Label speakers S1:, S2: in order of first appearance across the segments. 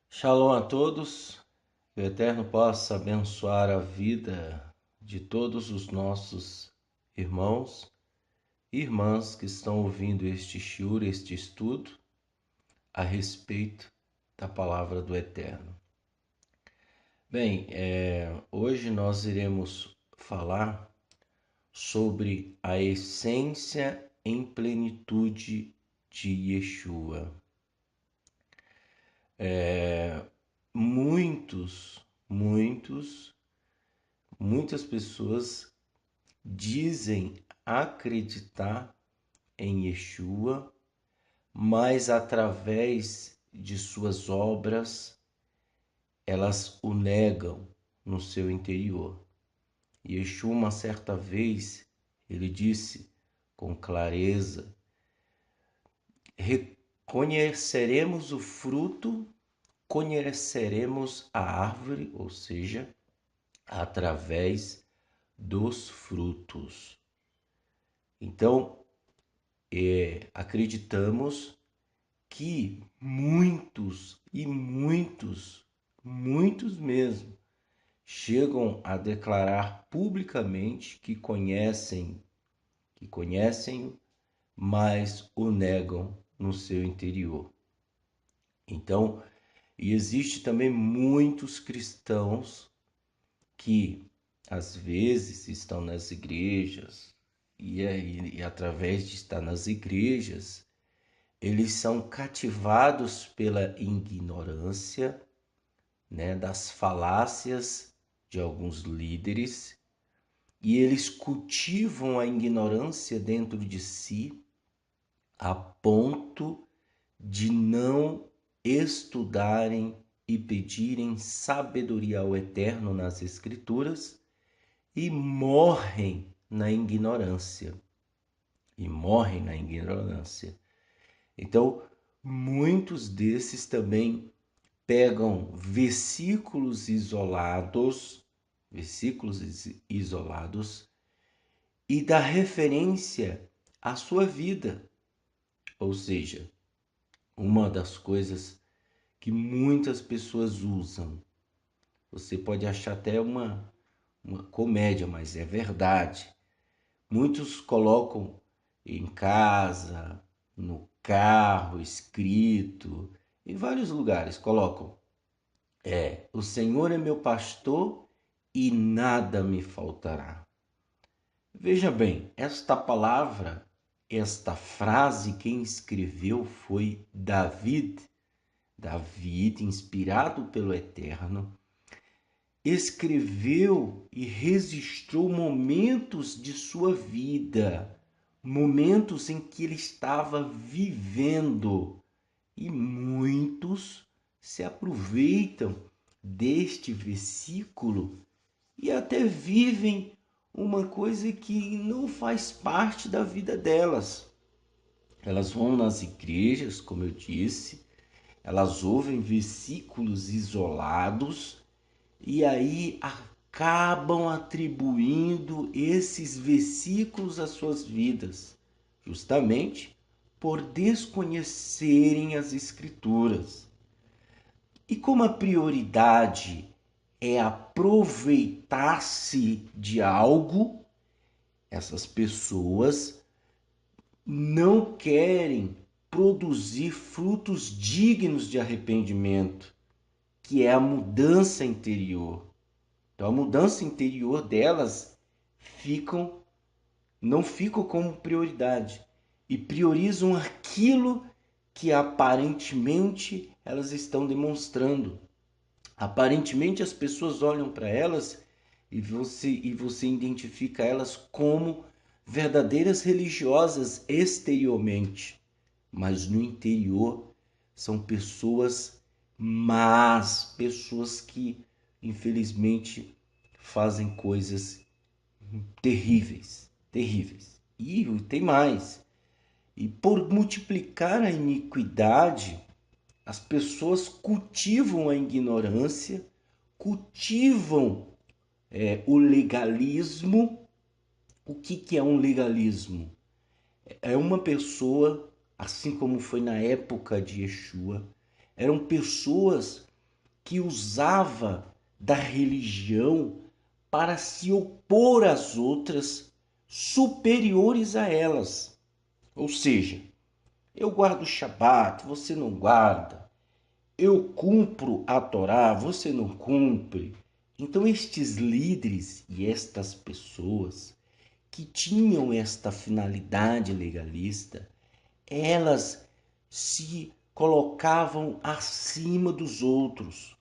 S1: Shalom a todos, que o Eterno possa abençoar a vida de todos os nossos irmãos e irmãs que estão ouvindo este shiur, este estudo, a respeito da palavra do Eterno. Bem, hoje nós iremos falar sobre a essência em plenitude de Yeshua. Muitas pessoas dizem acreditar em Yeshua, mas através de suas obras elas o negam no seu interior. Yeshua, uma certa vez, ele disse com clareza: reconheceremos o fruto, conheceremos a árvore, ou seja, através dos frutos. Então, acreditamos que muitos mesmo chegam a declarar publicamente que conhecem, mas o negam no seu interior. Então, existe também muitos cristãos que às vezes estão nas igrejas e através de estar nas igrejas, eles são cativados pela ignorância, das falácias de alguns líderes, e eles cultivam a ignorância dentro de si a ponto de não estudarem e pedirem sabedoria ao Eterno nas Escrituras e morrem na ignorância. Então, muitos desses também pegam versículos isolados e dá referência à sua vida. Ou seja, uma das coisas que muitas pessoas usam, você pode achar até uma comédia, mas é verdade. Muitos colocam em casa, no carro, escrito, em vários lugares colocam: o Senhor é meu pastor e nada me faltará. Veja bem, esta palavra, esta frase, quem escreveu foi David, inspirado pelo Eterno, escreveu e registrou momentos de sua vida, momentos em que ele estava vivendo, e muitos se aproveitam deste versículo e até vivem uma coisa que não faz parte da vida delas. Elas vão nas igrejas, como eu disse, elas ouvem versículos isolados e aí acabam atribuindo esses versículos às suas vidas, justamente por desconhecerem as Escrituras. E como a prioridade é aproveitar-se de algo, essas pessoas não querem produzir frutos dignos de arrependimento, que é a mudança interior. Então, a mudança interior delas não ficam como prioridade e priorizam aquilo que aparentemente elas estão demonstrando. Aparentemente as pessoas olham para elas e você identifica elas como verdadeiras religiosas exteriormente, mas no interior são pessoas más, pessoas que infelizmente fazem coisas terríveis. E tem mais. E por multiplicar a iniquidade, As pessoas cultivam a ignorância, cultivam o legalismo. O que é um legalismo? É uma pessoa, assim como foi na época de Yeshua, eram pessoas que usavam da religião para se opor às outras superiores a elas. Ou seja, eu guardo o Shabat, você não guarda. Eu cumpro a Torá, você não cumpre. Então estes líderes e estas pessoas que tinham esta finalidade legalista, elas se colocavam acima dos outros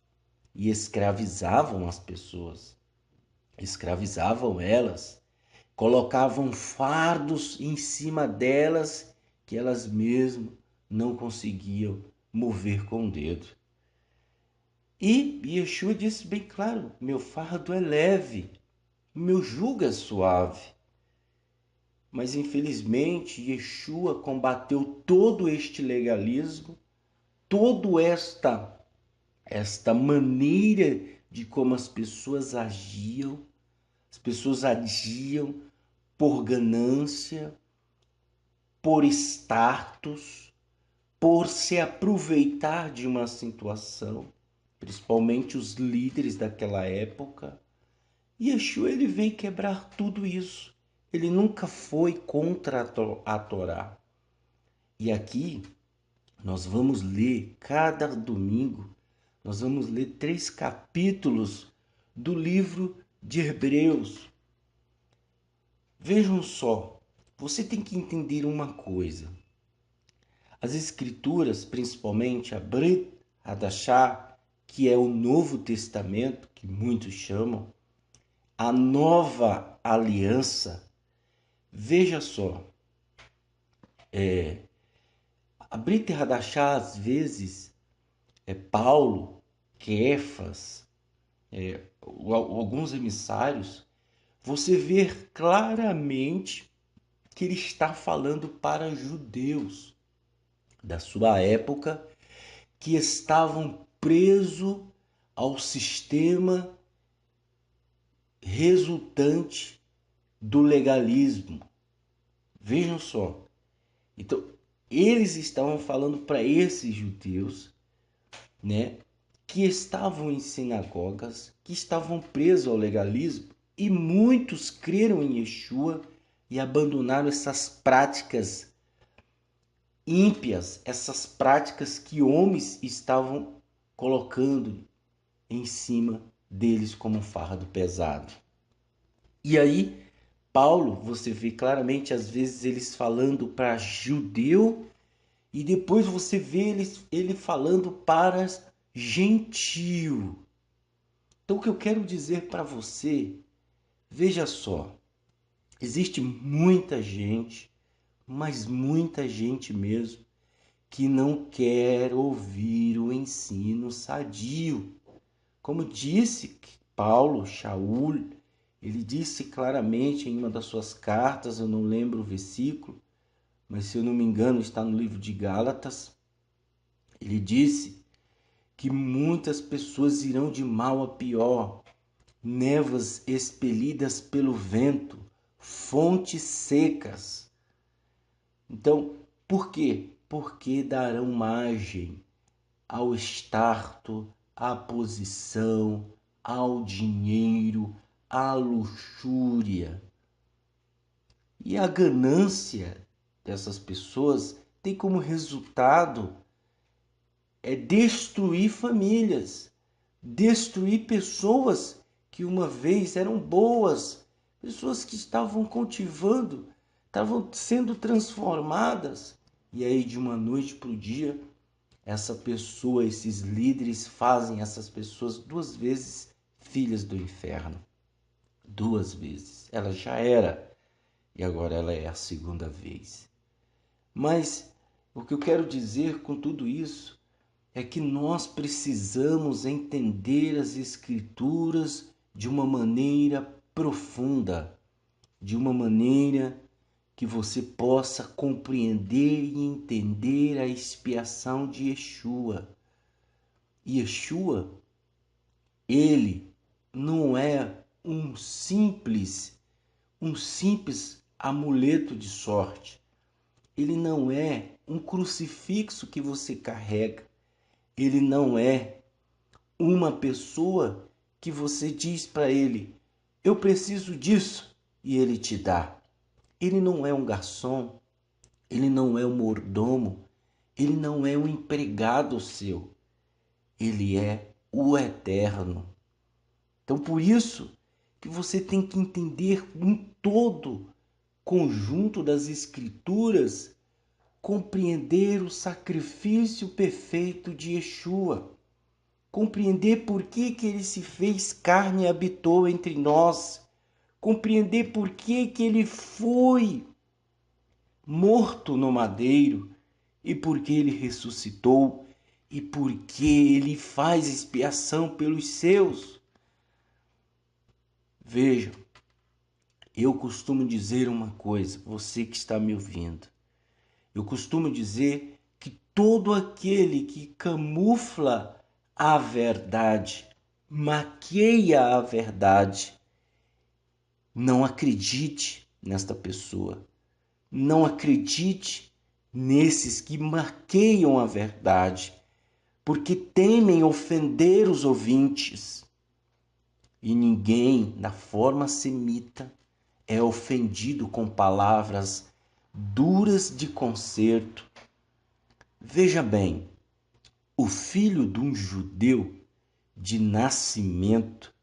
S1: e escravizavam as pessoas, escravizavam elas, colocavam fardos em cima delas que elas mesmas não conseguiam mover com o dedo. E Yeshua disse bem claro: meu fardo é leve, meu jugo é suave. Mas infelizmente Yeshua combateu todo este legalismo, toda esta maneira de como as pessoas agiam. As pessoas agiam por ganância, por status, por se aproveitar de uma situação, principalmente os líderes daquela época. E Yeshua ele veio quebrar tudo isso. Ele nunca foi contra a Torá. E aqui nós vamos ler, cada domingo, nós vamos ler 3 capítulos do livro de Hebreus. Vejam só, você tem que entender uma coisa. As escrituras, principalmente a Brit Hadashah, que é o Novo Testamento, que muitos chamam, a nova aliança. Veja só, a Brit Hadashah, às vezes, Paulo, Kefas, alguns emissários, você vê claramente que ele está falando para judeus da sua época que estavam presos ao sistema resultante do legalismo. Vejam só. Então, eles estavam falando para esses judeus, né, que estavam em sinagogas, que estavam presos ao legalismo, e muitos creram em Yeshua e abandonaram essas práticas ímpias, essas práticas que homens estavam colocando em cima deles como um fardo pesado. E aí, Paulo, você vê claramente, às vezes, eles falando para judeu e depois você vê ele falando para gentio. Então, o que eu quero dizer para você, veja só, existe muita gente, mas muita gente mesmo, que não quer ouvir o ensino sadio. Como disse Paulo, Shaul, ele disse claramente em uma das suas cartas, eu não lembro o versículo, mas se eu não me engano está no livro de Gálatas, ele disse que muitas pessoas irão de mal a pior, névoas expelidas pelo vento, fontes secas. Então, por quê? Porque darão margem ao estarto, à posição, ao dinheiro, à luxúria. E a ganância dessas pessoas tem como resultado destruir famílias, destruir pessoas que uma vez eram boas, pessoas que estavam cultivando, estavam sendo transformadas. E aí de uma noite para o dia, essa pessoa, esses líderes fazem essas pessoas 2 vezes filhas do inferno. 2 vezes. Ela já era e agora ela é a 2ª vez. Mas o que eu quero dizer com tudo isso é que nós precisamos entender as escrituras de uma maneira profunda, de uma maneira que você possa compreender e entender a expiação de Yeshua. Yeshua, ele não é um simples amuleto de sorte. Ele não é um crucifixo que você carrega. Ele não é uma pessoa que você diz para ele: eu preciso disso, e ele te dá. Ele não é um garçom, ele não é um mordomo, ele não é um empregado seu. Ele é o eterno. Então, por isso que você tem que entender um todo conjunto das Escrituras, compreender o sacrifício perfeito de Yeshua, compreender por que ele se fez carne e habitou entre nós, compreender por que ele foi morto no madeiro e por que ele ressuscitou e por que ele faz expiação pelos seus. Vejam, eu costumo dizer uma coisa, você que está me ouvindo. Eu costumo dizer que todo aquele que camufla a verdade, maqueia a verdade, não acredite nesta pessoa. Não acredite nesses que maqueiam a verdade, porque temem ofender os ouvintes. E ninguém, da forma semita, é ofendido com palavras duras de conserto. Veja bem, o filho de um judeu de nascimento,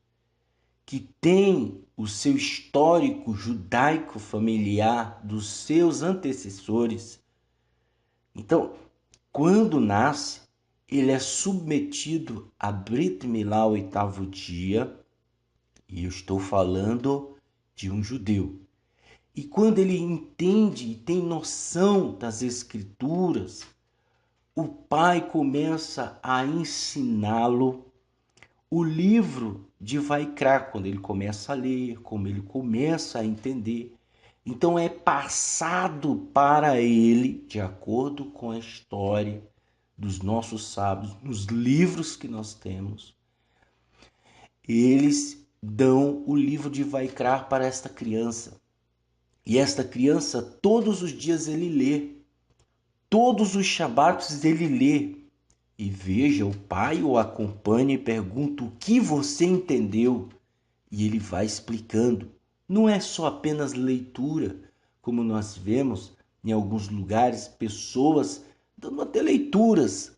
S1: que tem o seu histórico judaico familiar dos seus antecessores, então, quando nasce, ele é submetido a Brit Milá, o 8º dia, e eu estou falando de um judeu. E quando ele entende e tem noção das Escrituras, o pai começa a ensiná-lo o livro de Vaikra, quando ele começa a ler, como ele começa a entender. Então é passado para ele, de acordo com a história dos nossos sábios, nos livros que nós temos, eles dão o livro de Vaikra para esta criança. E esta criança, todos os dias ele lê. Todos os Shabatos ele lê. E veja, o pai o acompanha e pergunta o que você entendeu. E ele vai explicando. Não é só apenas leitura, como nós vemos em alguns lugares, pessoas dando até leituras,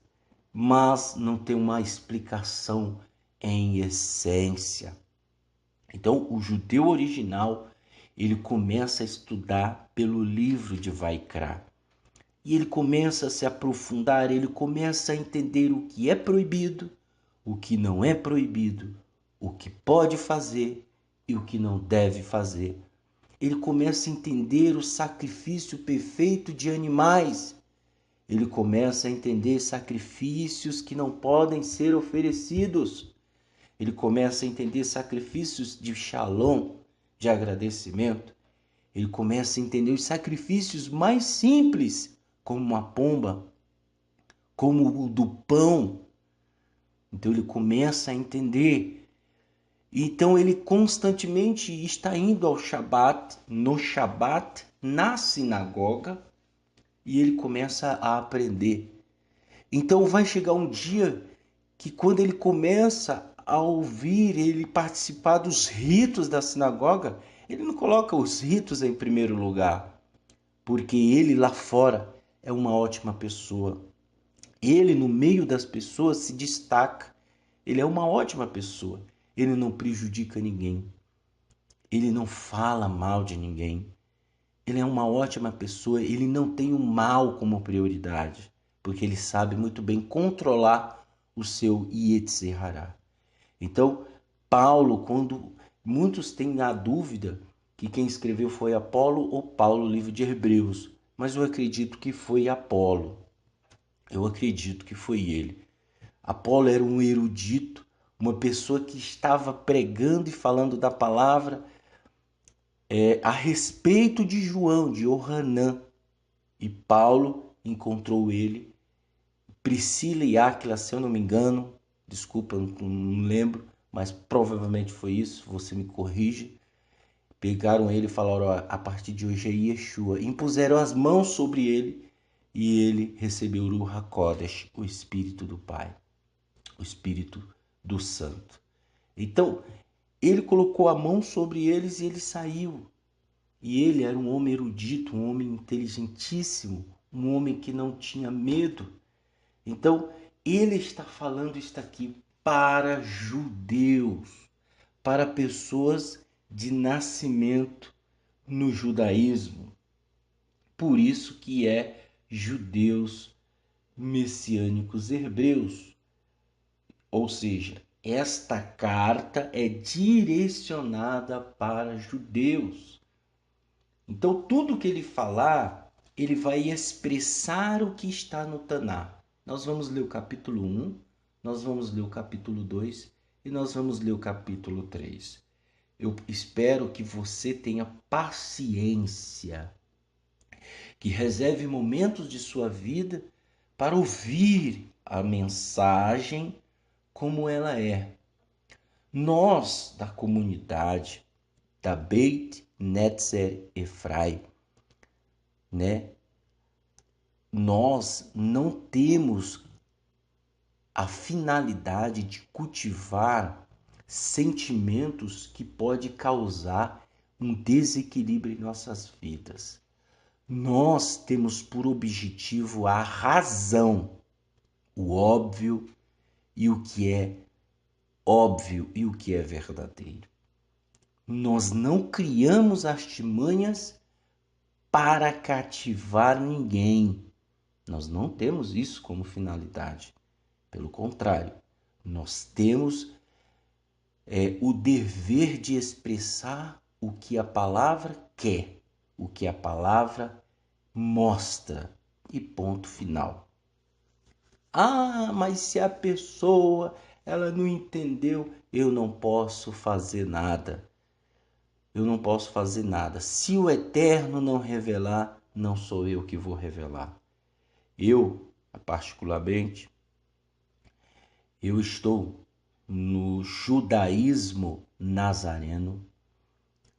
S1: mas não tem uma explicação em essência. Então, o judeu original, ele começa a estudar pelo livro de Vaikra. E ele começa a se aprofundar, ele começa a entender o que é proibido, o que não é proibido, o que pode fazer e o que não deve fazer. Ele começa a entender o sacrifício perfeito de animais. Ele começa a entender sacrifícios que não podem ser oferecidos. Ele começa a entender sacrifícios de shalom, de agradecimento. Ele começa a entender os sacrifícios mais simples, como uma pomba, como o do pão. Então ele começa a entender. Então ele constantemente está indo ao Shabat, no Shabat, na sinagoga, e ele começa a aprender. Então vai chegar um dia que quando ele começa a ouvir, ele participar dos ritos da sinagoga, ele não coloca os ritos em primeiro lugar, porque ele lá fora é uma ótima pessoa. Ele no meio das pessoas se destaca. Ele é uma ótima pessoa. Ele não prejudica ninguém. Ele não fala mal de ninguém. Ele é uma ótima pessoa. Ele não tem o mal como prioridade, porque ele sabe muito bem controlar o seu Yetzer Hará. Então, Paulo, quando muitos têm a dúvida que quem escreveu foi Apolo ou Paulo, o livro de Hebreus, mas eu acredito que foi Apolo. Eu acredito que foi ele. Apolo era um erudito, uma pessoa que estava pregando e falando da palavra a respeito de João, de Ohanã. E Paulo encontrou ele, Priscila e Áquila, se eu não me engano, desculpa, eu não lembro, mas provavelmente foi isso, você me corrige. Pegaram ele e falaram, ó, a partir de hoje é Yeshua. Impuseram as mãos sobre ele e ele recebeu o Ruach HaKodesh, o Espírito do Pai, o Espírito do Santo. Então, ele colocou a mão sobre eles e ele saiu. E ele era um homem erudito, um homem inteligentíssimo, um homem que não tinha medo. Então, ele está falando isso aqui para judeus, para pessoas de nascimento no judaísmo. Por isso que é judeus messiânicos hebreus. Ou seja, esta carta é direcionada para judeus. Então, tudo que ele falar, ele vai expressar o que está no Taná. Nós vamos ler o capítulo 1, nós vamos ler o capítulo 2 e nós vamos ler o capítulo 3. Eu espero que você tenha paciência, que reserve momentos de sua vida para ouvir a mensagem como ela é. Nós, da comunidade da Beit Netzer Efrai, né? Nós não temos a finalidade de cultivar sentimentos que pode causar um desequilíbrio em nossas vidas. Nós temos por objetivo a razão, o óbvio e o que é óbvio e o que é verdadeiro. Nós não criamos artimanhas para cativar ninguém. Nós não temos isso como finalidade. Pelo contrário, nós temos o dever de expressar o que a palavra quer, o que a palavra mostra. E ponto final. Ah, mas se a pessoa ela não entendeu, eu não posso fazer nada. Eu não posso fazer nada. Se o Eterno não revelar, não sou eu que vou revelar. Eu, particularmente, eu estou no judaísmo nazareno,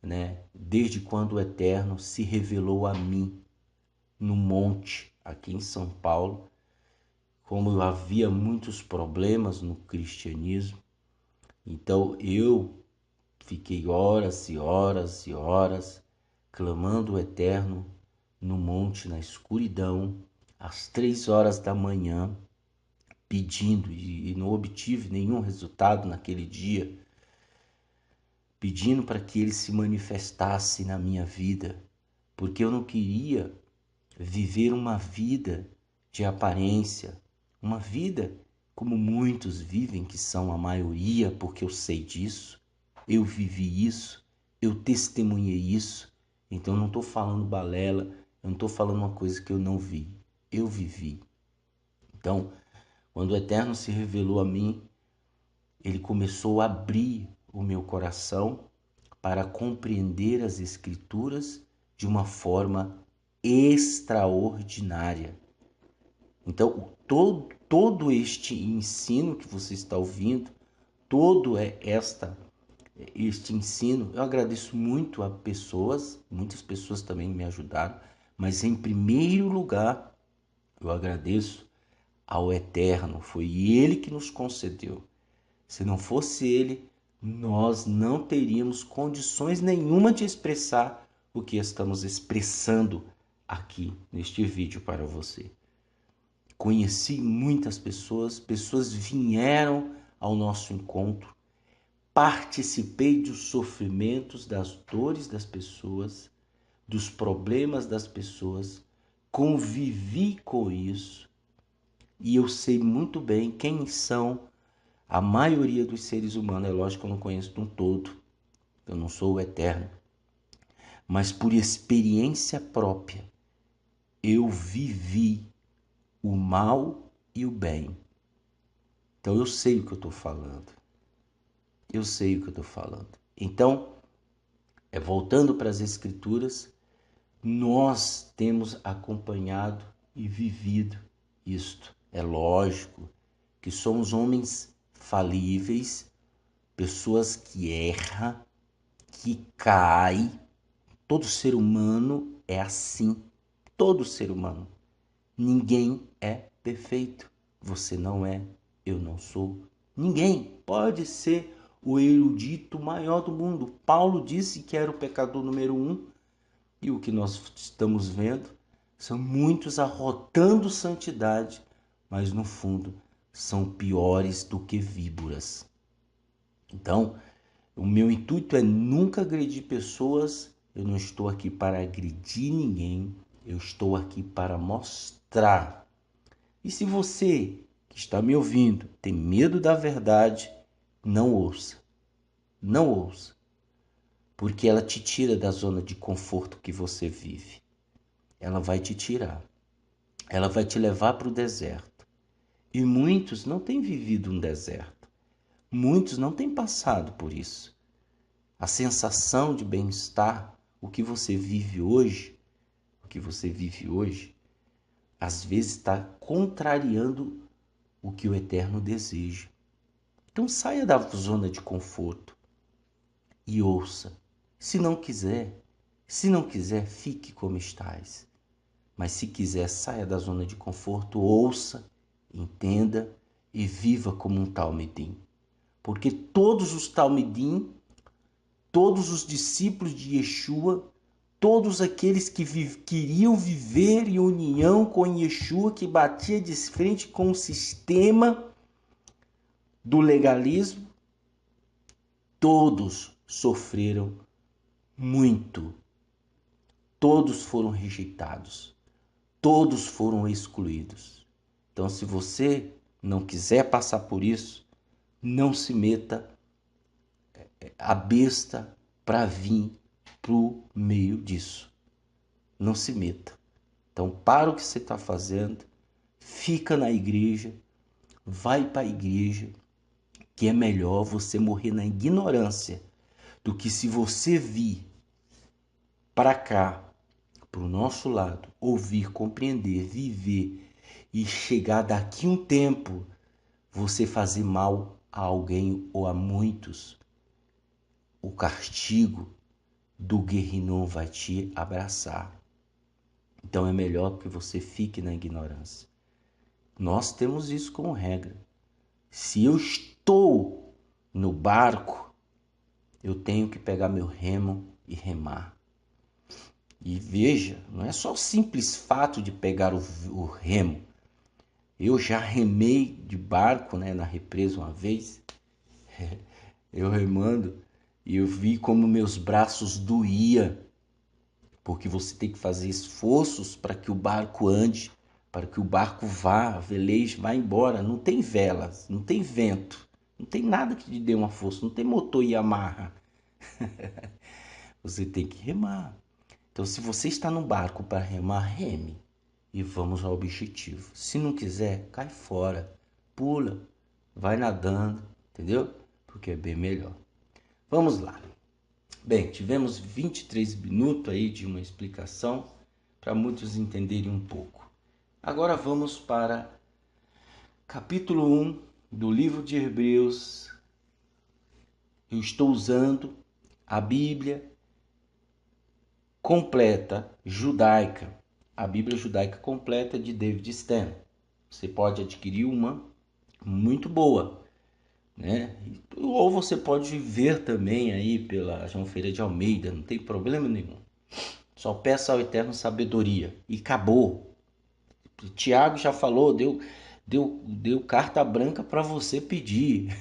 S1: né? Desde quando o Eterno se revelou a mim no monte, aqui em São Paulo, como havia muitos problemas no cristianismo. Então eu fiquei horas e horas e horas clamando o Eterno no monte, na escuridão, às 3 horas da manhã, pedindo, e não obtive nenhum resultado naquele dia, pedindo para que ele se manifestasse na minha vida, porque eu não queria viver uma vida de aparência, uma vida como muitos vivem, que são a maioria, porque eu sei disso, eu vivi isso, eu testemunhei isso, então eu não estou falando balela, eu não estou falando uma coisa que eu não vi, eu vivi. Então, quando o Eterno se revelou a mim, ele começou a abrir o meu coração para compreender as Escrituras de uma forma extraordinária. Então, todo este ensino que você está ouvindo, todo este ensino, eu agradeço muito a pessoas, muitas pessoas também me ajudaram, mas em primeiro lugar, eu agradeço ao Eterno, foi Ele que nos concedeu. Se não fosse Ele, nós não teríamos condições nenhuma de expressar o que estamos expressando aqui neste vídeo para você. Conheci muitas pessoas, pessoas vieram ao nosso encontro, participei dos sofrimentos, das dores das pessoas, dos problemas das pessoas, convivi com isso e eu sei muito bem quem são a maioria dos seres humanos. É lógico que eu não conheço de um todo, eu não sou o Eterno, mas por experiência própria eu vivi o mal e o bem. Então eu sei o que eu estou falando. Eu sei o que eu estou falando. Então, voltando para as Escrituras, nós temos acompanhado e vivido isto. É lógico que somos homens falíveis, pessoas que erram, que caem. Todo ser humano é assim. Todo ser humano. Ninguém é perfeito. Você não é, eu não sou. Ninguém pode ser o erudito maior do mundo. Paulo disse que era o pecador número 1, e o que nós estamos vendo são muitos arrotando santidade, mas no fundo são piores do que víboras. Então, o meu intuito é nunca agredir pessoas. Eu não estou aqui para agredir ninguém. Eu estou aqui para mostrar. E se você que está me ouvindo tem medo da verdade, não ouça. Não ouça. Porque ela te tira da zona de conforto que você vive. Ela vai te tirar. Ela vai te levar para o deserto. E muitos não têm vivido um deserto. Muitos não têm passado por isso. A sensação de bem-estar, o que você vive hoje, às vezes está contrariando o que o Eterno deseja. Então saia da zona de conforto e ouça. Se não quiser, fique como estás. Mas se quiser, saia da zona de conforto, ouça, entenda e viva como um talmidim. Porque todos os talmidim, todos os discípulos de Yeshua, todos aqueles que queriam viver em união com Yeshua, que batia de frente com o sistema do legalismo, todos sofreram muito. Todos foram rejeitados. Todos foram excluídos. Então, se você não quiser passar por isso, não se meta a besta para vir pro meio disso. Não se meta. Então, para o que você está fazendo, fica na igreja, vai para a igreja, que é melhor você morrer na ignorância do que se você vir para cá, para o nosso lado, ouvir, compreender, viver e chegar daqui um tempo, você fazer mal a alguém ou a muitos. O castigo do Guerrinom vai te abraçar. Então é melhor que você fique na ignorância. Nós temos isso como regra. Se eu estou no barco, eu tenho que pegar meu remo e remar. E veja, não é só o simples fato de pegar o remo. Eu já remei de barco, na represa uma vez, eu remando, e eu vi como meus braços doíam, porque você tem que fazer esforços para que o barco ande, para que o barco vá, veleje, vá embora. Não tem velas, não tem vento, não tem nada que te dê uma força, não tem motor Yamaha. Você tem que remar. Então, se você está no barco para remar, reme e vamos ao objetivo. Se não quiser, cai fora, pula, vai nadando, entendeu? Porque é bem melhor. Vamos lá. Bem, tivemos 23 minutos aí de uma explicação para muitos entenderem um pouco. Agora vamos para capítulo 1 do livro de Hebreus. Eu estou usando a Bíblia completa judaica, a Bíblia judaica completa de David Stan. Você pode adquirir uma muito boa, Ou você pode ver também aí pela João Ferreira de Almeida, não tem problema nenhum. Só peça ao Eterno sabedoria e acabou. Tiago já falou, deu carta branca para você pedir.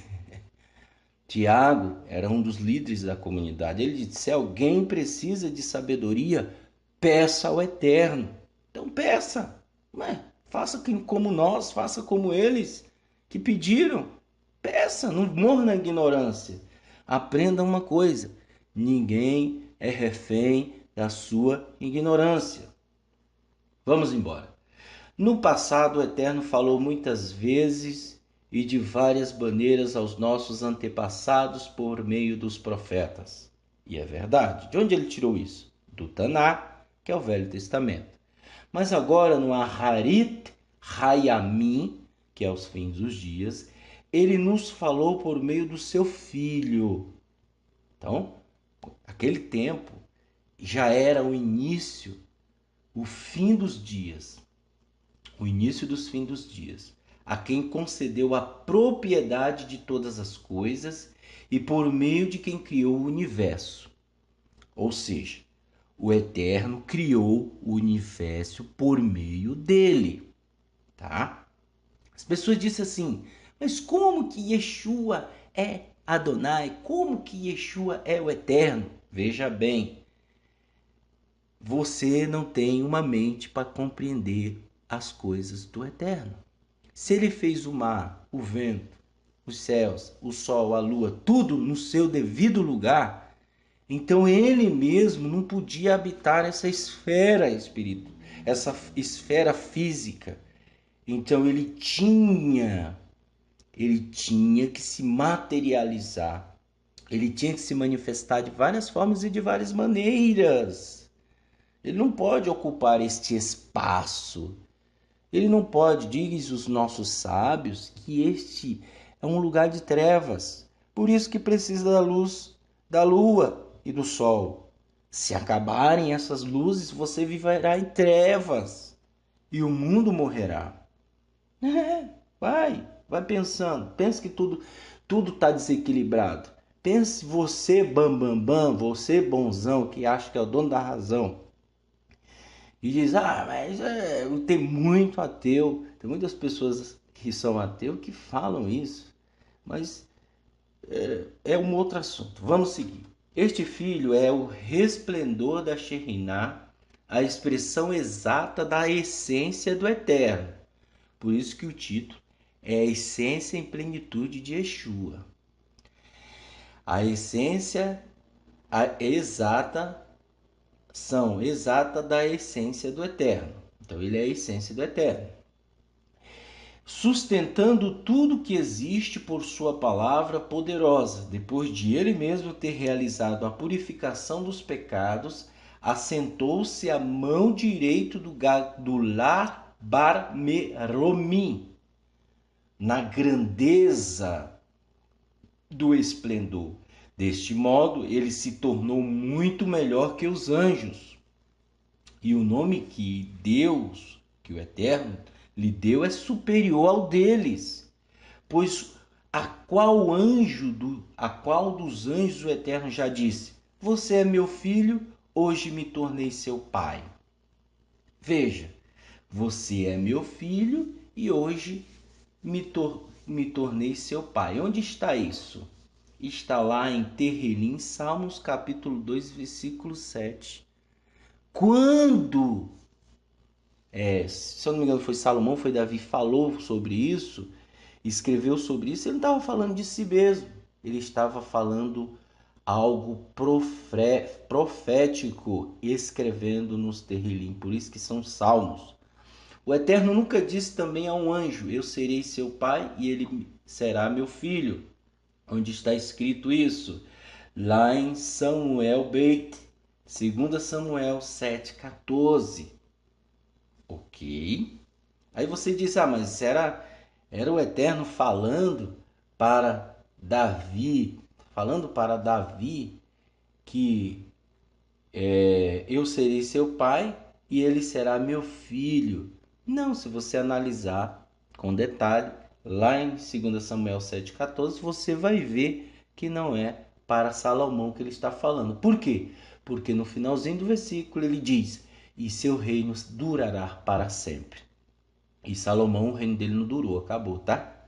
S1: Tiago era um dos líderes da comunidade. Ele disse: se alguém precisa de sabedoria, peça ao Eterno. Então peça, faça como nós, faça como eles que pediram. Peça, não morra na ignorância. Aprenda uma coisa: ninguém é refém da sua ignorância. Vamos embora. No passado, o Eterno falou muitas vezes e de várias maneiras aos nossos antepassados por meio dos profetas. E é verdade. De onde ele tirou isso? Do Taná, que é o Velho Testamento. Mas agora no Aharit Hayamim, que é os fins dos dias, ele nos falou por meio do seu Filho. Então, aquele tempo já era o início, o fim dos dias. O início dos fins dos dias. A quem concedeu a propriedade de todas as coisas e por meio de quem criou o universo. Ou seja, o Eterno criou o universo por meio dele, tá? As pessoas dizem assim, mas como que Yeshua é Adonai? Como que Yeshua é o Eterno? Veja bem, você não tem uma mente para compreender as coisas do Eterno. Se ele fez o mar, o vento, os céus, o sol, a lua, tudo no seu devido lugar, então ele mesmo não podia habitar essa esfera espiritual, essa esfera física. Então ele tinha que se materializar. Ele tinha que se manifestar de várias formas e de várias maneiras. Ele não pode ocupar este espaço. Ele não pode, diz os nossos sábios, que este é um lugar de trevas. Por isso que precisa da luz da lua e do sol. Se acabarem essas luzes, você viverá em trevas e o mundo morrerá. Vai pensando. Pense que tudo está desequilibrado. Pense você, bam, você bonzão, que acha que é o dono da razão. E diz, mas tem muito ateu, tem muitas pessoas que são ateus que falam isso, mas é um outro assunto. Vamos seguir. Este filho é o resplendor da Shekhinah, a expressão exata da essência do Eterno. Por isso que o título é a essência em plenitude de Yeshua. A essência exata da essência do Eterno. Então ele é a essência do Eterno. Sustentando tudo que existe por sua palavra poderosa, depois de ele mesmo ter realizado a purificação dos pecados, assentou-se à mão direita do Lar Bar Meromim, na grandeza do esplendor. Deste modo, ele se tornou muito melhor que os anjos. E o nome que Deus, que o Eterno, lhe deu é superior ao deles. Pois a qual dos anjos o Eterno já disse: você é meu filho, hoje me tornei seu pai. Veja, você é meu filho e hoje me tornei seu pai. Onde está isso? Está lá em Terrilim, Salmos capítulo 2, versículo 7. Quando, se eu não me engano foi Salomão, foi Davi, falou sobre isso, escreveu sobre isso, ele não estava falando de si mesmo, ele estava falando algo profético, escrevendo nos Terrilim, por isso que são salmos. O Eterno nunca disse também a um anjo: eu serei seu pai e ele será meu filho. Onde está escrito isso? Lá em Samuel Beit, 2 Samuel 7,14. Ok? Aí você diz, mas era o Eterno falando para Davi que eu serei seu pai e ele será meu filho. Não, se você analisar com detalhe, lá em 2 Samuel 7,14, você vai ver que não é para Salomão que ele está falando. Por quê? Porque no finalzinho do versículo ele diz: e seu reino durará para sempre. E Salomão, o reino dele não durou, acabou, tá?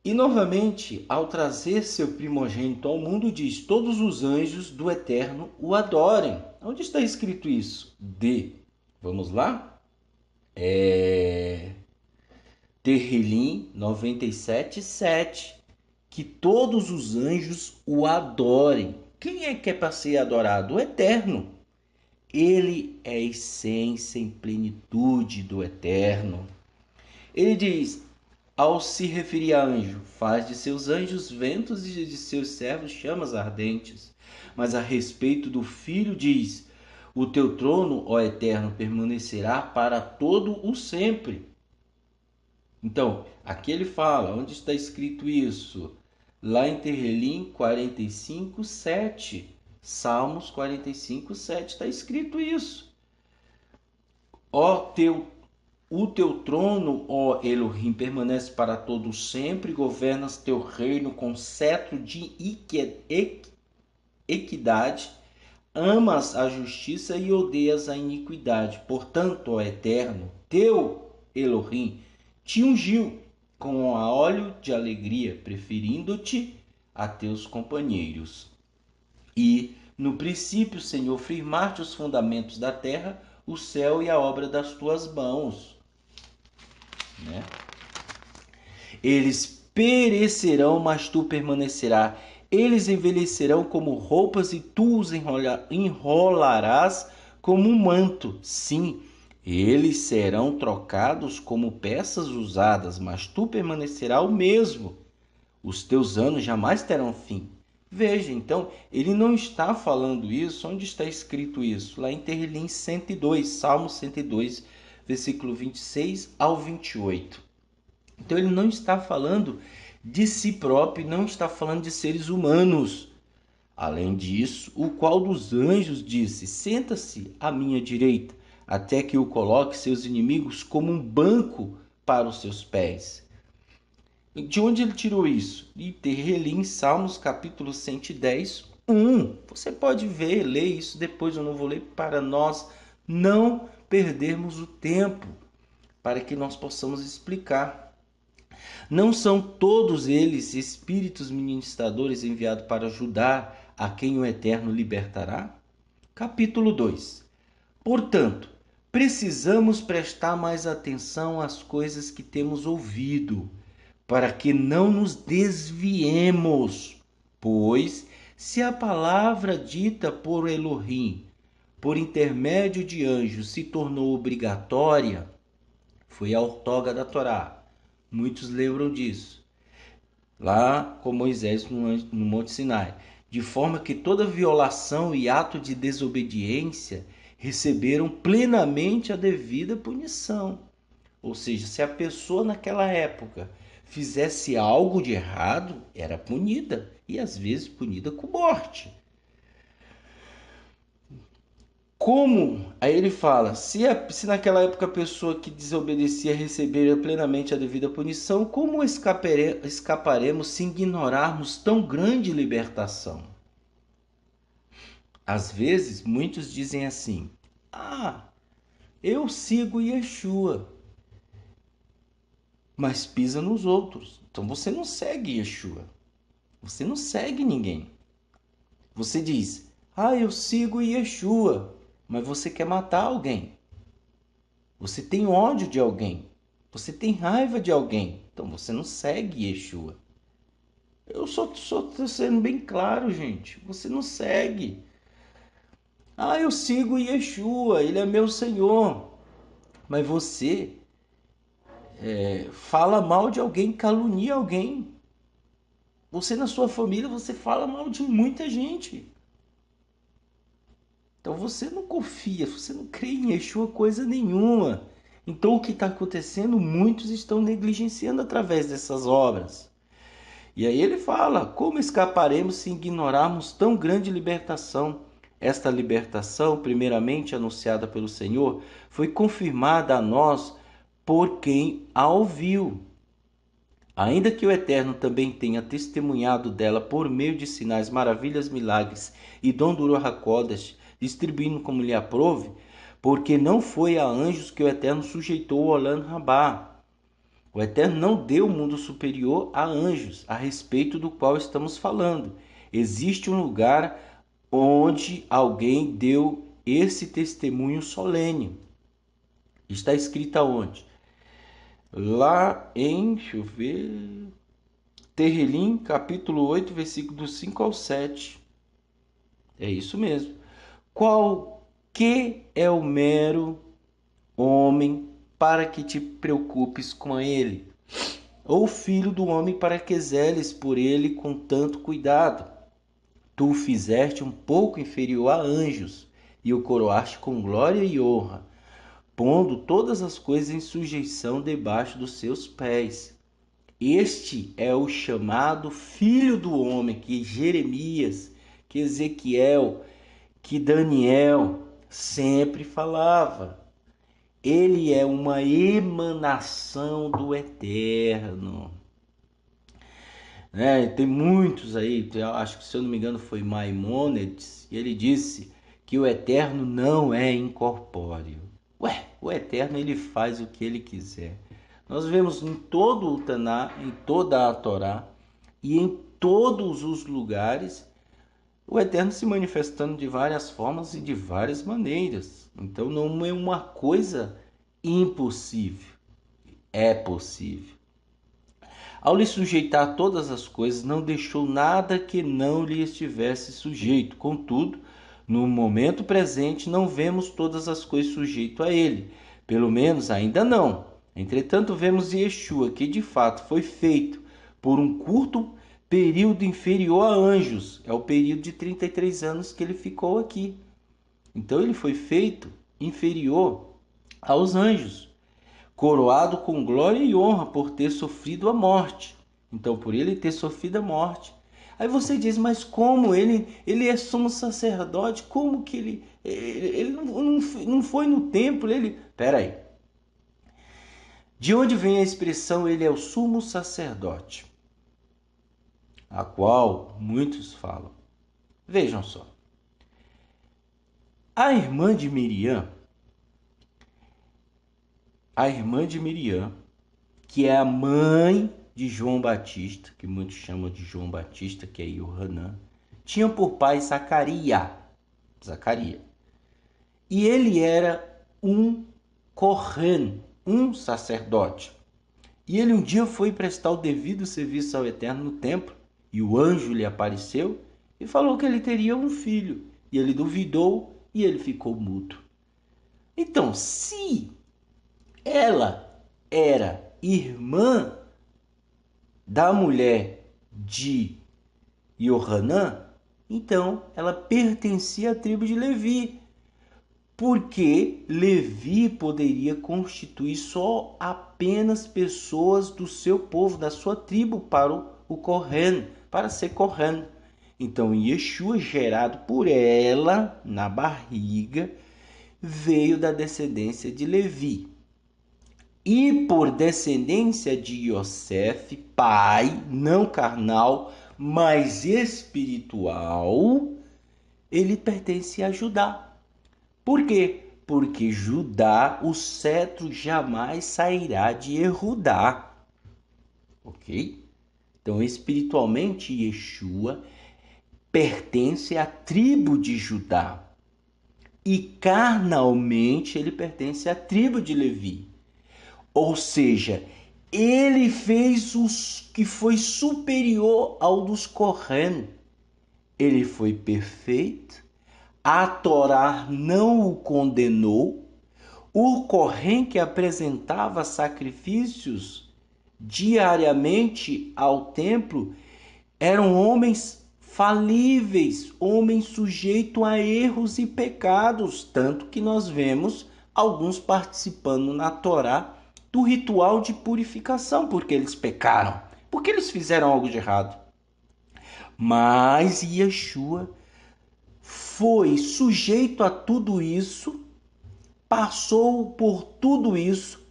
S1: E novamente, ao trazer seu primogênito ao mundo, diz: todos os anjos do Eterno o adorem. Onde está escrito isso? Vamos lá? Terrilim 97:7. Que todos os anjos o adorem. Quem é que é para ser adorado? O Eterno. Ele é a essência em plenitude do Eterno. Ele diz, ao se referir a anjo: faz de seus anjos ventos e de seus servos chamas ardentes. Mas a respeito do Filho diz: o teu trono, ó Eterno, permanecerá para todo o sempre. Então, aqui ele fala, onde está escrito isso? Lá em Terrelim 45, 7. Salmos 45, 7 está escrito isso. O teu trono, ó Elohim, permanece para todo sempre, governas teu reino com cetro de equidade, amas a justiça e odeias a iniquidade. Portanto, ó Eterno, teu Elohim, te ungiu com óleo de alegria, preferindo-te a teus companheiros. E, no princípio, Senhor, firmaste os fundamentos da terra, o céu e a obra das tuas mãos. Né? Eles perecerão, mas tu permanecerás. Eles envelhecerão como roupas e tu os enrolarás como um manto. Sim, eles serão trocados como peças usadas, mas tu permanecerás o mesmo. Os teus anos jamais terão fim. Veja, então, ele não está falando isso. Onde está escrito isso? Lá em Terrelim 102, Salmo 102, versículo 26 ao 28. Então ele não está falando de si próprio, não está falando de seres humanos. Além disso, o qual dos anjos disse: senta-se à minha direita, até que eu coloque seus inimigos como um banco para os seus pés. De onde ele tirou isso? De Terrelim, Salmos capítulo 110, 1. Você pode ver, ler isso depois, eu não vou ler, para nós não perdermos o tempo, para que nós possamos explicar. Não são todos eles espíritos ministradores enviados para ajudar a quem o Eterno libertará? Capítulo 2. Portanto, precisamos prestar mais atenção às coisas que temos ouvido, para que não nos desviemos. Pois, se a palavra dita por Elohim, por intermédio de anjos, se tornou obrigatória, foi a outorga da Torá. Muitos lembram disso. Lá com Moisés no Monte Sinai. De forma que toda violação e ato de desobediência receberam plenamente a devida punição. Ou seja, se a pessoa naquela época fizesse algo de errado, era punida. E às vezes punida com morte. Como? Aí ele fala, se naquela época a pessoa que desobedecia receber plenamente a devida punição, como escaparemos se ignorarmos tão grande libertação? Às vezes, muitos dizem assim, eu sigo Yeshua, mas pisa nos outros. Então você não segue Yeshua, você não segue ninguém. Você diz, eu sigo Yeshua, mas você quer matar alguém. Você tem ódio de alguém. Você tem raiva de alguém. Então você não segue Yeshua. Eu só estou sendo bem claro, gente. Você não segue. Eu sigo Yeshua. Ele é meu Senhor. Mas você fala mal de alguém, calunia alguém. Você na sua família, você fala mal de muita gente. Então você não confia, você não crê em Yeshua coisa nenhuma. Então o que está acontecendo? Muitos estão negligenciando através dessas obras. E aí ele fala, como escaparemos se ignorarmos tão grande libertação? Esta libertação, primeiramente anunciada pelo Senhor, foi confirmada a nós por quem a ouviu. Ainda que o Eterno também tenha testemunhado dela por meio de sinais, maravilhas, milagres e dom do Ruach HaKodesh, distribuindo como lhe aprouve, porque não foi a anjos que o Eterno sujeitou o Olam Rabá. O Eterno não deu o mundo superior a anjos, a respeito do qual estamos falando. Existe um lugar onde alguém deu esse testemunho solene. Está escrito aonde? Lá em, deixa eu ver, Terrelim, capítulo 8, versículos 5 ao 7. É isso mesmo. Qual que é o mero homem para que te preocupes com ele? Ou filho do homem para que zeles por ele com tanto cuidado? Tu o fizeste um pouco inferior a anjos e o coroaste com glória e honra. pondo todas as coisas em sujeição debaixo dos seus pés. Este é o chamado Filho do Homem, que Jeremias, que Ezequiel, que Daniel sempre falava. Ele é uma emanação do Eterno. Tem muitos aí, acho que se eu não me engano foi Maimônides, e ele disse que o Eterno não é incorpóreo. O Eterno ele faz o que ele quiser. Nós vemos em todo o Taná, em toda a Torá e em todos os lugares o Eterno se manifestando de várias formas e de várias maneiras. Então não é uma coisa impossível, é possível. Ao lhe sujeitar todas as coisas, não deixou nada que não lhe estivesse sujeito. Contudo, no momento presente, não vemos todas as coisas sujeito a ele. Pelo menos ainda não. Entretanto, vemos Yeshua, que de fato foi feito por um curto período inferior a anjos. É o período de 33 anos que ele ficou aqui. Então ele foi feito inferior aos anjos, coroado com glória e honra por ter sofrido a morte. Então, por ele ter sofrido a morte. Aí você diz, mas como? Ele é sumo sacerdote, como que ele não foi no templo? Pera aí. De onde vem a expressão ele é o sumo sacerdote? A qual muitos falam. Vejam só. A irmã de Miriam, que é a mãe de João Batista, que muitos chamam de João Batista, que é Yohanan, tinha por pai Zacarias. E ele era um Kohen, um sacerdote. E ele um dia foi prestar o devido serviço ao Eterno no templo, e o anjo lhe apareceu e falou que ele teria um filho. E ele duvidou e ele ficou mudo. Então, se ela era irmã da mulher de Yohanan, então ela pertencia à tribo de Levi, porque Levi poderia constituir só apenas pessoas do seu povo, da sua tribo, para o Kohen, para ser Kohen. Então Yeshua, gerado por ela na barriga, veio da descendência de Levi. E por descendência de Yosef, pai, não carnal, mas espiritual, ele pertence a Judá. Por quê? Porque Judá, o cetro jamais sairá de Erudá. Ok? Então, espiritualmente, Yeshua pertence à tribo de Judá. E carnalmente, ele pertence à tribo de Levi. Ou seja, ele fez o que foi superior ao dos Kohen. Ele foi perfeito. A Torá não o condenou. O Kohen que apresentava sacrifícios diariamente ao templo eram homens falíveis, homens sujeitos a erros e pecados, tanto que nós vemos alguns participando na Torá do ritual de purificação, porque eles pecaram, porque eles fizeram algo de errado. Mas Yeshua foi sujeito a tudo isso, passou por tudo isso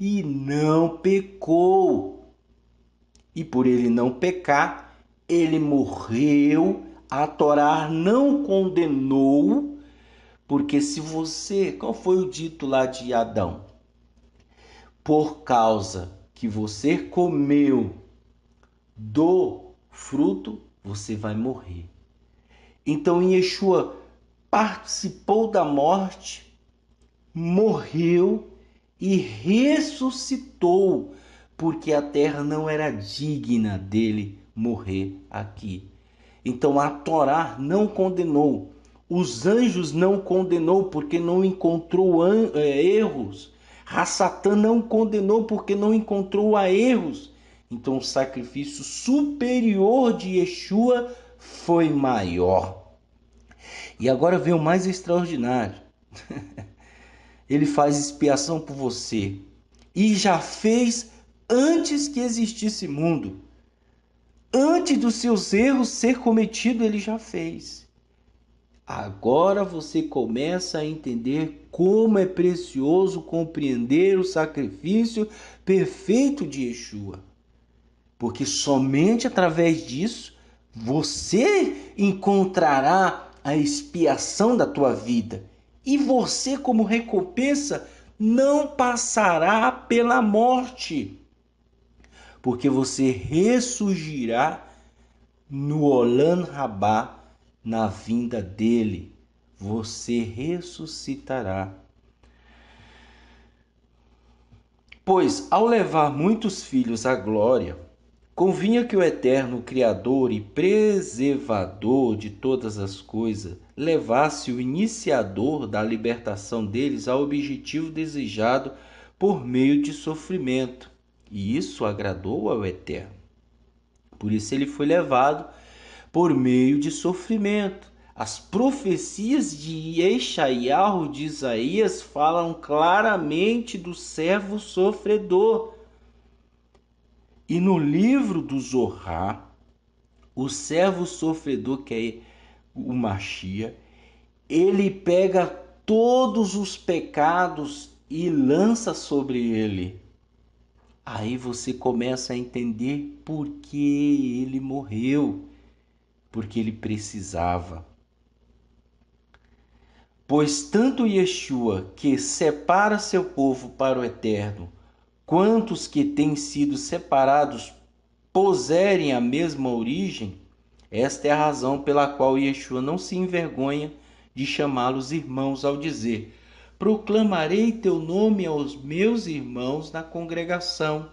S1: e não pecou. E por ele não pecar, ele morreu. A Torá não condenou, porque se você... Qual foi o dito lá de Adão? Por causa que você comeu do fruto, você vai morrer. Então Yeshua participou da morte, morreu e ressuscitou, porque a terra não era digna dele morrer aqui. Então a Torá não condenou, os anjos não condenou porque não encontrou erros, Satã não condenou porque não encontrou erros. Então o sacrifício superior de Yeshua foi maior. E agora vem o mais extraordinário. Ele faz expiação por você. E já fez antes que existisse mundo. Antes dos seus erros ser cometido, ele já fez. Agora você começa a entender como é precioso compreender o sacrifício perfeito de Yeshua. Porque somente através disso você encontrará a expiação da tua vida. E você, como recompensa, não passará pela morte. Porque você ressurgirá no Olam Rabá, na vinda dele. Você ressuscitará. Pois, ao levar muitos filhos à glória, convinha que o eterno Criador e preservador de todas as coisas levasse o iniciador da libertação deles ao objetivo desejado por meio de sofrimento. E isso agradou ao Eterno. Por isso ele foi levado por meio de sofrimento. As profecias de Yeshayahu de Isaías falam claramente do servo sofredor. E no livro do Zohar, o servo sofredor, que é o Mashiach, ele pega todos os pecados e lança sobre ele. Aí você começa a entender por que ele morreu. Porque ele precisava. Pois tanto Yeshua, que separa seu povo para o eterno, quanto os que têm sido separados puserem a mesma origem, esta é a razão pela qual Yeshua não se envergonha de chamá-los irmãos ao dizer: proclamarei teu nome aos meus irmãos na congregação,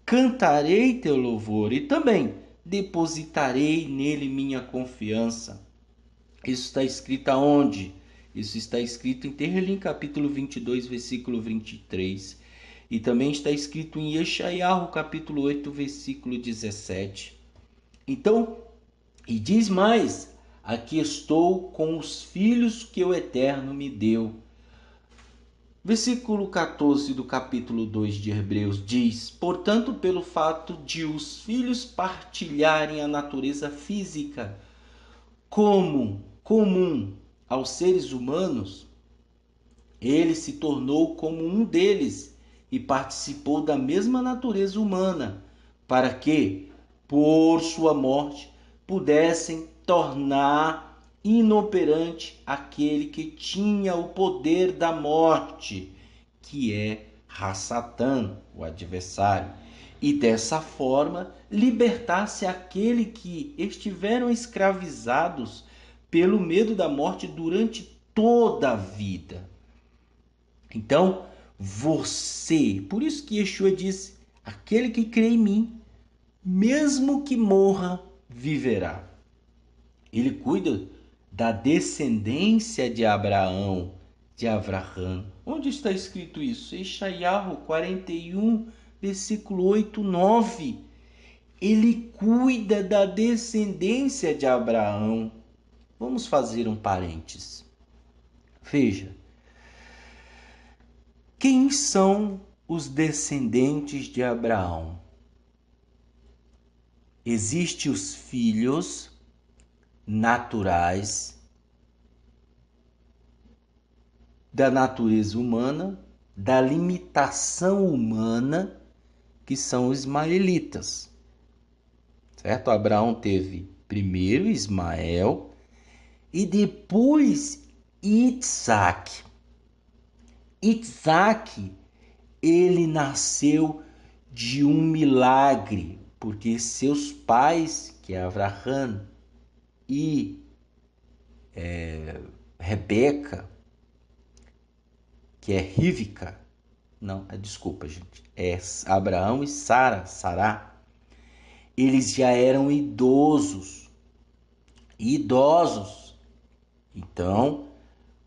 S1: cantarei teu louvor e também depositarei nele minha confiança. Isso está escrito aonde? Isso está escrito em Tehillim, capítulo 22, versículo 23. E também está escrito em Yeshayahu, capítulo 8, versículo 17. Então, e diz mais: aqui estou com os filhos que o Eterno me deu. Versículo 14 do capítulo 2 de Hebreus diz: portanto, pelo fato de os filhos partilharem a natureza física comum aos seres humanos, ele se tornou como um deles e participou da mesma natureza humana, para que, por sua morte, pudessem tornar inoperante aquele que tinha o poder da morte, que é Hassatan, o adversário, e dessa forma libertar-se aquele que estiveram escravizados pelo medo da morte durante toda a vida. Então, você, por isso que Yeshua disse: aquele que crê em mim, mesmo que morra, viverá. Ele cuida da descendência de Abraão, de Avraham. Onde está escrito isso? Yeshayahu 41, versículo 8, 9. Ele cuida da descendência de Abraão. Vamos fazer um parênteses. Veja, quem são os descendentes de Abraão? Existem os filhos naturais da natureza humana, da limitação humana, que são os ismaelitas. Certo? Abraão teve primeiro Ismael e depois Isaac. Isaac, ele nasceu de um milagre, porque seus pais, que é Avraham e Rebeca, que é Rivca, não, desculpa, gente, é Abraão e Sará, eles já eram idosos. Então,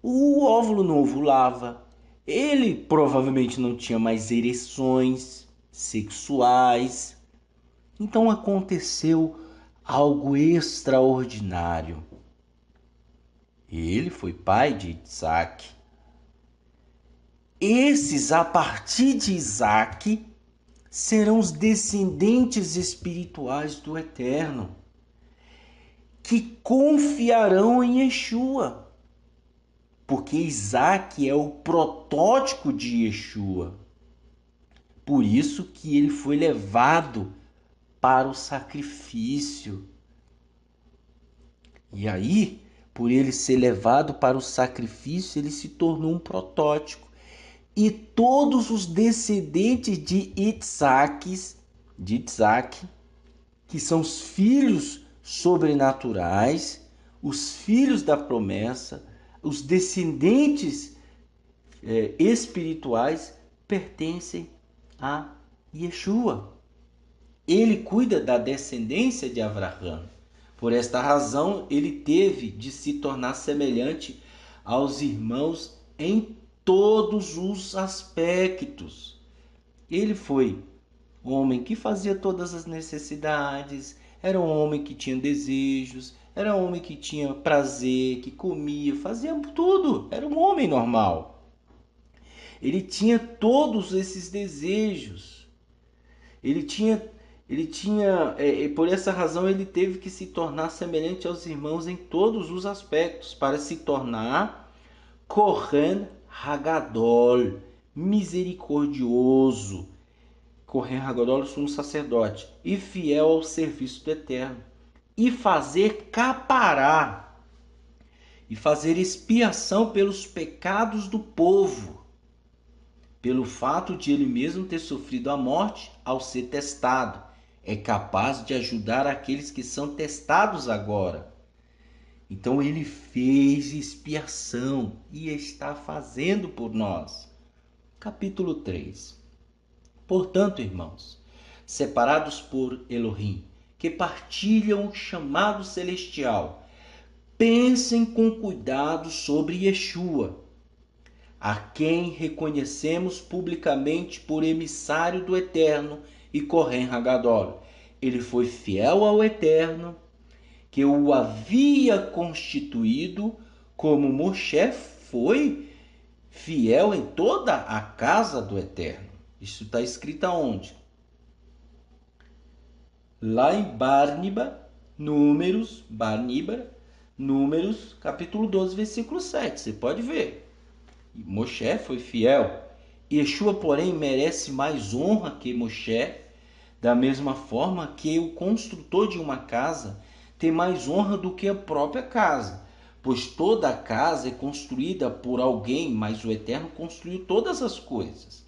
S1: o óvulo não ovulava, ele provavelmente não tinha mais ereções sexuais. Então aconteceu algo extraordinário. Ele foi pai de Isaac. esses, a partir de Isaac, serão os descendentes espirituais do Eterno, que confiarão em Yeshua, porque Isaac é o protótipo de Yeshua. Por isso que ele foi levado para o sacrifício. E aí, por ele ser levado para o sacrifício, ele se tornou um protótipo. E todos os descendentes de Isaac, que são os filhos sobrenaturais, os filhos da promessa, os descendentes espirituais, pertencem a Yeshua. Ele cuida da descendência de Abraão. Por esta razão, ele teve de se tornar semelhante aos irmãos em todos os aspectos. Ele foi um homem que fazia todas as necessidades, era um homem que tinha desejos, era um homem que tinha prazer, que comia, fazia tudo, era um homem normal. Ele tinha todos esses desejos. Por essa razão, ele teve que se tornar semelhante aos irmãos em todos os aspectos, para se tornar Kohen Hagadol, misericordioso. Kohen Hagadol, sumo sacerdote, e fiel ao serviço do Eterno, e fazer capará, e fazer expiação pelos pecados do povo, pelo fato de ele mesmo ter sofrido a morte ao ser testado. É capaz de ajudar aqueles que são testados agora. Então ele fez expiação e está fazendo por nós. Capítulo 3. Portanto, irmãos, separados por Elohim, que partilham o chamado celestial, pensem com cuidado sobre Yeshua, a quem reconhecemos publicamente por emissário do Eterno e Kohen Hagadol. Ele foi fiel ao Eterno, que o havia constituído, como Moshe foi fiel em toda a casa do Eterno. Isso está escrito aonde? Lá em Números, capítulo 12, versículo 7. Você pode ver. Moshe foi fiel. Yeshua, porém, merece mais honra que Moshe, da mesma forma que o construtor de uma casa tem mais honra do que a própria casa, pois toda a casa é construída por alguém, mas o Eterno construiu todas as coisas.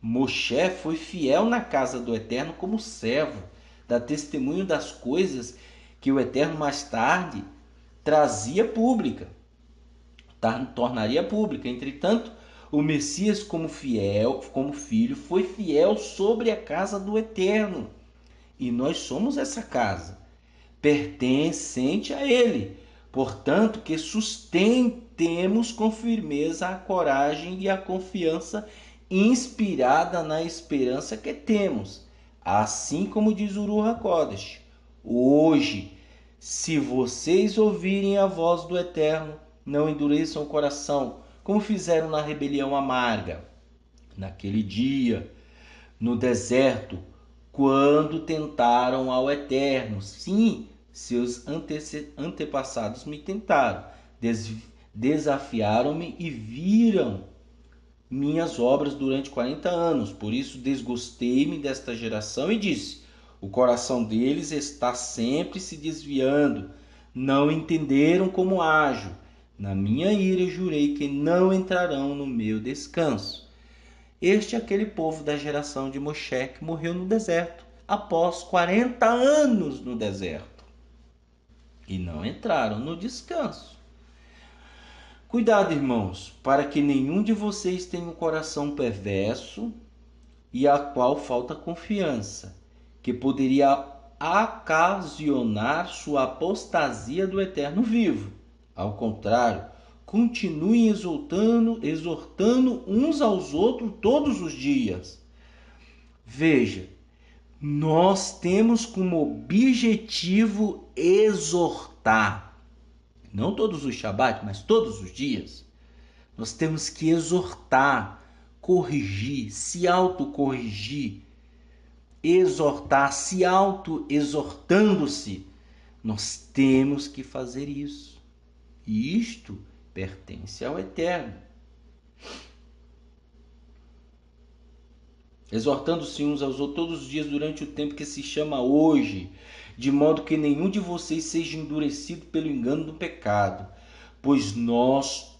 S1: Moshe foi fiel na casa do Eterno como servo, dá testemunho das coisas que o Eterno mais tarde tornaria pública. Entretanto, o Messias, como filho, foi fiel sobre a casa do Eterno. E nós somos essa casa, pertencente a Ele. Portanto, que sustentemos com firmeza a coragem e a confiança inspirada na esperança que temos. Assim como diz o Ruach HaKodesh: hoje, se vocês ouvirem a voz do Eterno, não endureçam o coração, como fizeram na rebelião amarga, naquele dia, no deserto, quando tentaram ao Eterno. Sim, seus antepassados me tentaram, desafiaram-me e viram minhas obras durante 40 anos. Por isso desgostei-me desta geração e disse: o coração deles está sempre se desviando, não entenderam como ajo. Na minha ira jurei que não entrarão no meu descanso. Este é aquele povo da geração de Moshe que morreu no deserto, após 40 anos no deserto, e não entraram no descanso. Cuidado, irmãos, para que nenhum de vocês tenha um coração perverso e a qual falta confiança, que poderia ocasionar sua apostasia do Eterno vivo. Ao contrário, continuem exortando uns aos outros todos os dias. Veja, nós temos como objetivo exortar. Não todos os Shabat, mas todos os dias. Nós temos que exortar. corrigir, se autocorrigir, exortar, se auto-exortando-se, nós temos que fazer isso. E isto pertence ao Eterno. Exortando-se uns aos outros todos os dias durante o tempo que se chama hoje, de modo que nenhum de vocês seja endurecido pelo engano do pecado, pois nos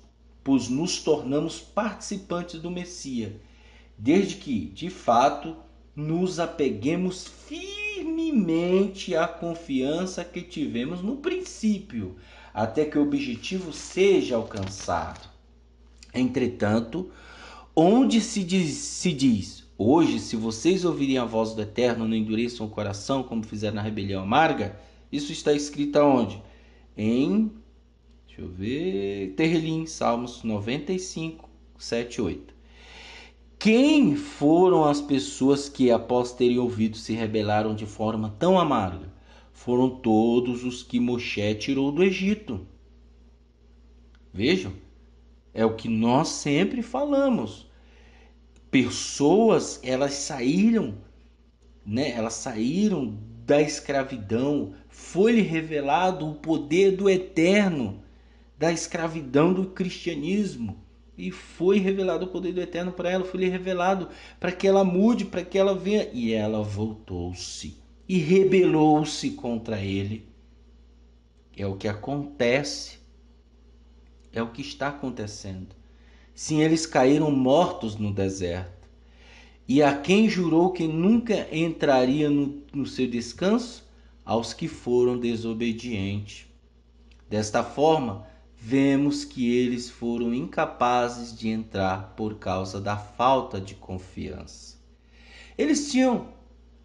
S1: tornamos participantes do Messias, desde que, de fato, nos apeguemos firmemente à confiança que tivemos no princípio, até que o objetivo seja alcançado. Entretanto, onde se diz, hoje, se vocês ouvirem a voz do Eterno, não endureçam o coração, como fizeram na rebelião amarga, isso está escrito aonde? Terrelim, Salmos 95, 7, 8. Quem foram as pessoas que, após terem ouvido, se rebelaram de forma tão amarga? Foram todos os que Moshe tirou do Egito. Vejam, é o que nós sempre falamos. Pessoas, elas saíram da escravidão. Foi-lhe revelado o poder do Eterno, da escravidão do cristianismo. E foi revelado o poder do Eterno para ela, foi-lhe revelado para que ela mude, para que ela venha. E ela voltou-se e rebelou-se contra ele. É o que acontece. É o que está acontecendo. Sim, eles caíram mortos no deserto. E a quem jurou que nunca entraria no seu descanso? Aos que foram desobedientes. Desta forma, vemos que eles foram incapazes de entrar por causa da falta de confiança. Eles tinham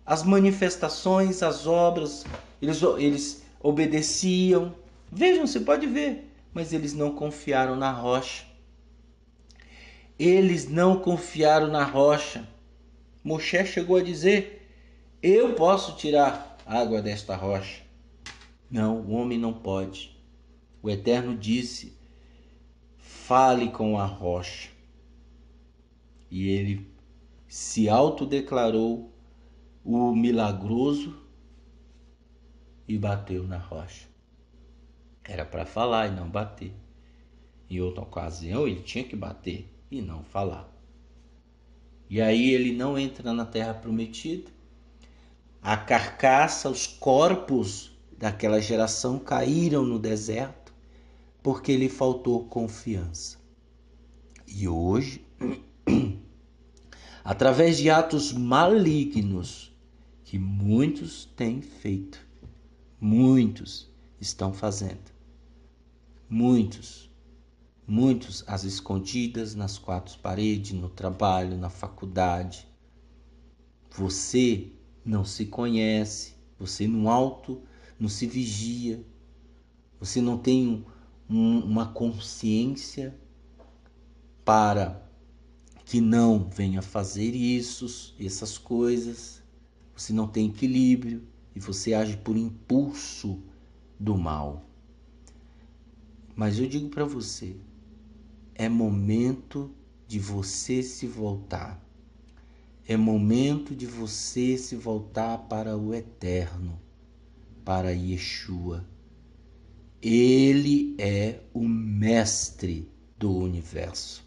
S1: as manifestações, as obras, eles obedeciam. Vejam, você pode ver, mas eles não confiaram na rocha. Eles não confiaram na rocha. Moshe chegou a dizer: eu posso tirar água desta rocha. Não, o homem não pode. O Eterno disse: fale com a rocha. E ele se autodeclarou o milagroso e bateu na rocha. Era para falar e não bater. Em outra ocasião ele tinha que bater e não falar. E aí ele não entra na terra prometida. A carcaça, os corpos daquela geração caíram no deserto porque lhe faltou confiança. E hoje, através de atos malignos que muitos têm feito, muitos estão fazendo, muitos às escondidas, nas quatro paredes, no trabalho, na faculdade. Você não se conhece, você não se vigia, você não tem uma consciência para que não venha fazer essas coisas. Você não tem equilíbrio e você age por impulso do mal. Mas eu digo para você, é momento de você se voltar. É momento de você se voltar para o Eterno, para Yeshua. Ele é o mestre do universo.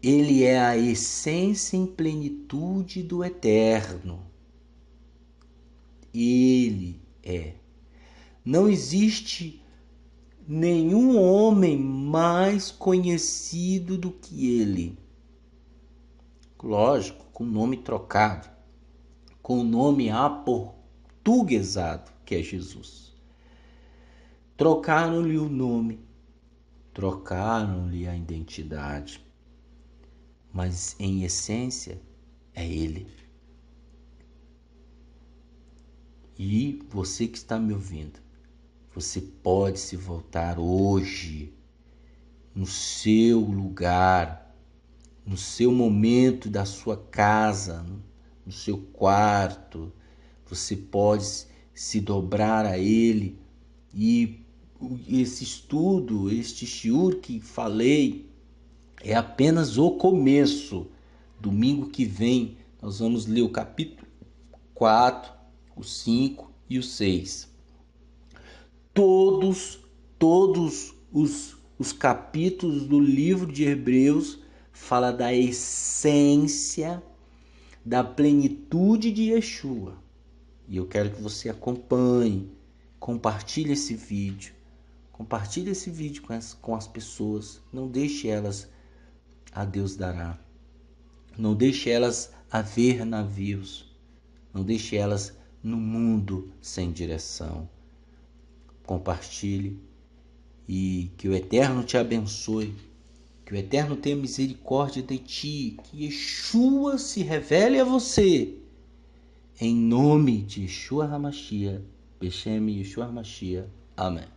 S1: Ele é a essência em plenitude do Eterno. Ele é. Não existe nenhum homem mais conhecido do que ele. Lógico, com nome trocado, com nome aportuguesado, que é Jesus. Trocaram-lhe o nome, trocaram-lhe a identidade, mas em essência é ele. E você que está me ouvindo, você pode se voltar hoje, no seu lugar, no seu momento da sua casa, no seu quarto. Você pode se dobrar a ele. E esse estudo, este shiur que falei, é apenas o começo. Domingo que vem nós vamos ler o capítulo 4, o 5 e o 6. Todos os capítulos do livro de Hebreus fala da essência, da plenitude de Yeshua. E eu quero que você acompanhe, compartilhe esse vídeo. Compartilhe esse vídeo com as pessoas. Não deixe elas a Deus dará. Não deixe elas a ver navios. Não deixe elas no mundo sem direção. Compartilhe e que o Eterno te abençoe. Que o Eterno tenha misericórdia de ti. Que Yeshua se revele a você. Em nome de Yeshua HaMashiach. Beshem Yeshua HaMashiach. Amém.